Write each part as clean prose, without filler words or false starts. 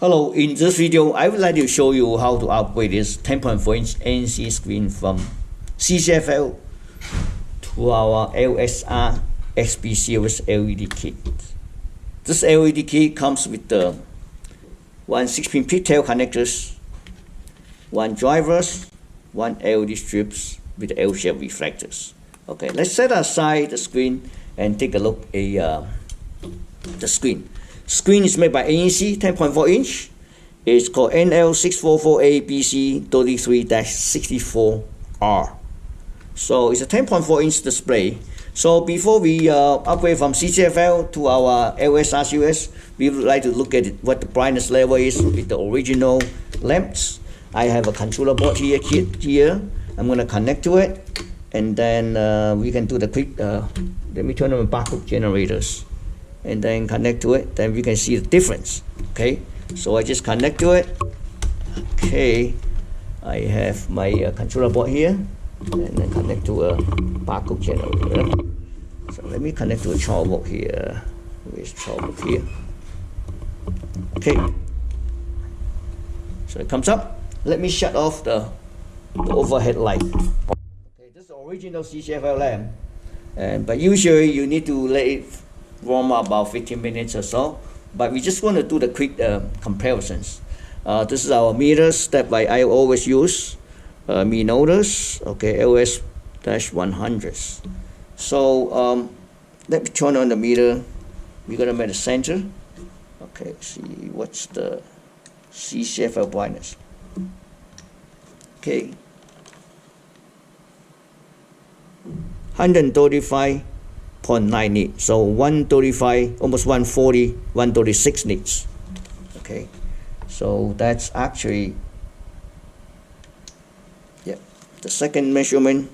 Hello, in this video I would like to show you how to upgrade this 10.4-inch NEC screen from CCFL to our LSR XP series LED kit. This LED kit comes with the one 6-pin pigtail connectors, one drivers, one LED strips with L-shaped reflectors. Okay, let's set aside the screen and take a look at the screen. Screen is made by NEC 10.4-inch. It's called NL6448BC33-64R. So it's a 10.4-inch display. So before we upgrade from CCFL to our LSR series, we would like to look at what the brightness level is with the original lamps. I have a controller board here, I'm going to connect to it, and then we can do the quick, let me turn on the barcode generators, and then connect to it, then we can see the difference. Okay, so I just connect to it. Okay, I have my controller board here, and then connect to a barcode generator. So let me connect to a chalkboard here. Where's chalkboard here? Okay, so it comes up. Let me shut off the overhead light. Okay, this is the original CCFL lamp, but usually you need to let it warm up about 15 minutes or so. But we just want to do the quick comparisons. This is our meters that I always use. Me notice, okay, LS-100s. So let me turn on the meter. We're gonna make the center. Okay, see what's the CCFL brightness. Okay, 135.9 nits. So 135, almost 140, 136 nits. Okay, so that's actually, yeah, the second measurement,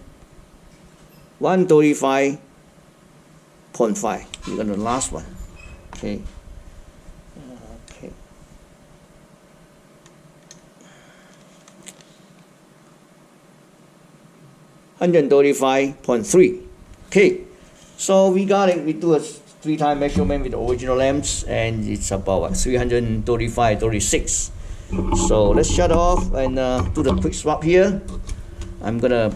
135.5. We're gonna the last one. Okay. Okay. 135.3. Okay, so we got it. We do a 3-time measurement with the original lamps, and it's about 335.36. So let's shut off and do the quick swap here. I'm gonna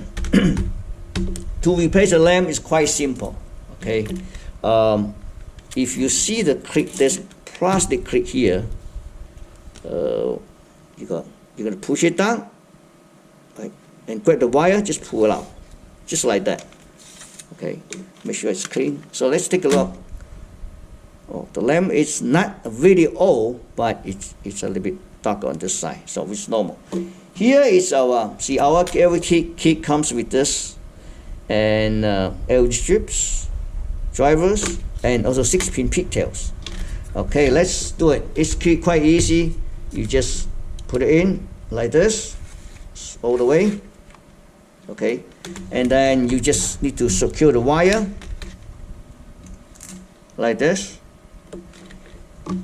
to replace the lamp is quite simple. Okay, if you see the clip, this plastic clip here, you're gonna push it down, right, and grab the wire, just pull it out, just like that. Okay, make sure it's clean. So let's take a look. Oh, the lamp is not really old, but it's a little bit darker on this side, so it's normal. Here is our, see, our LED kit comes with this, and LED strips, drivers, and also 6-pin pigtails. Okay, let's do it. It's quite easy. You just put it in like this, all the way. Okay, and then you just need to secure the wire like this.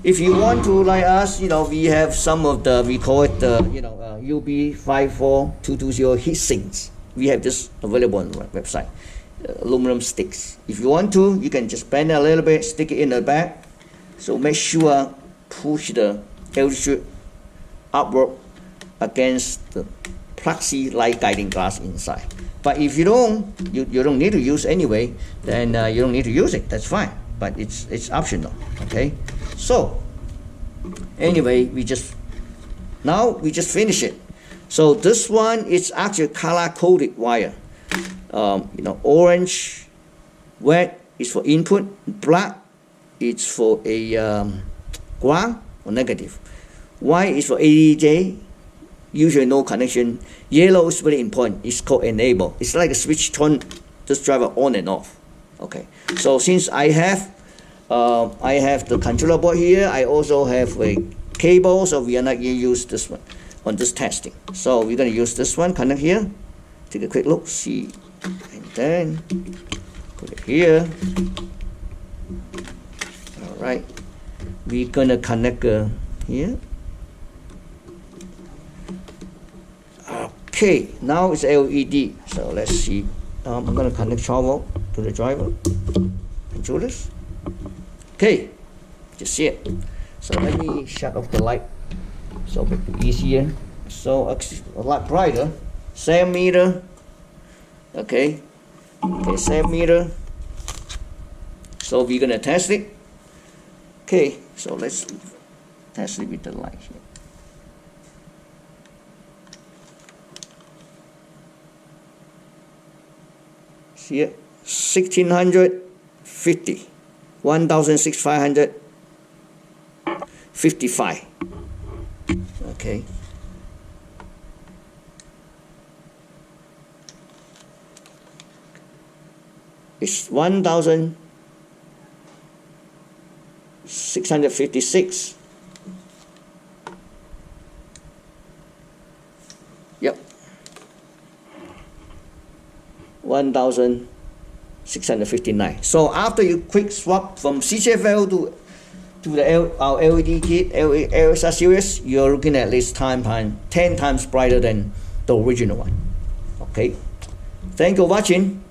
If you want to, like us, we have some of the, we call it the, UB54220 heat sinks. We have this available on the website, aluminum sticks. If you want to, you can just bend it a little bit, stick it in the back. So make sure push the LED strip upward against the plexi light guiding glass inside. But if you don't, you don't need to use anyway, then you don't need to use it. That's fine. But it's optional. Okay. So anyway, we just finish it. So this one is actually color coded wire. Orange, red is for input, black is for a ground or negative, white is for ADJ, usually no connection, yellow is very important, it's called enable. It's like a switch, turn this driver on and off. Okay, so since I have the controller board here, I also have a cable, so we are not going to use this one on this testing. So we're going to use this one, connect here, take a quick look, see, and then put it here. All right, we're going to connect here. Okay, now it's LED. So let's see. I'm going to connect 12 to the driver. Controllers. Okay, just see it. So let me shut off the light. So make it easier. So a lot brighter. Same meter. Okay. Okay, same meter. So we're gonna test it. Okay, so let's test it with the light here. See it? 1650, 1655. Okay. It's 1656. Yep. 1659. So after you quick swap from CCFL to our LED kit, LSR series, you're looking at least 10 times brighter than the original one. Okay. Thank you for watching.